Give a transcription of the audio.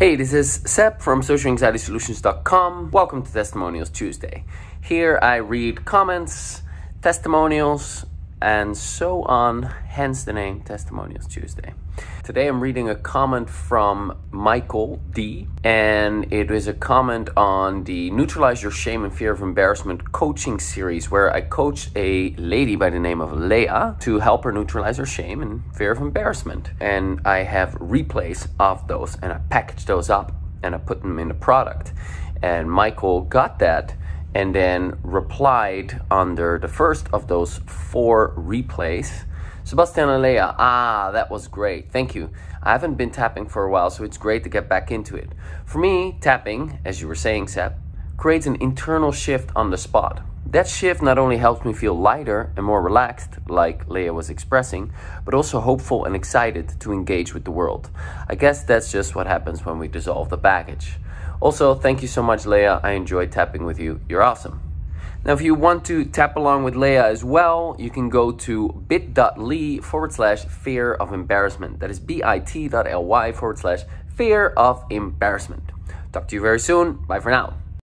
Hey, this is Seb from socialanxietysolutions.com. Welcome to Testimonials Tuesday. Here I read comments, testimonials, and so on, hence the name Testimonials Tuesday. Today I'm reading a comment from Michael D, and it is a comment on the Neutralize Your Shame and Fear of Embarrassment coaching series, where I coached a lady by the name of Leah to help her neutralize her shame and fear of embarrassment. And I have replays of those, and I packaged those up and I put them in a product. And Michael got that and then replied under the first of those 4 replays. Sebastian and Leah, that was great. Thank you. I haven't been tapping for a while, so it's great to get back into it. For me, tapping, as you were saying, Seb, creates an internal shift on the spot. That shift not only helps me feel lighter and more relaxed, like Leah was expressing, but also hopeful and excited to engage with the world. I guess that's just what happens when we dissolve the baggage. Also, thank you so much, Leah. I enjoyed tapping with you. You're awesome. Now, if you want to tap along with Leah as well, you can go to bit.ly/fear of embarrassment. That is bit.ly/fear of embarrassment. Talk to you very soon. Bye for now.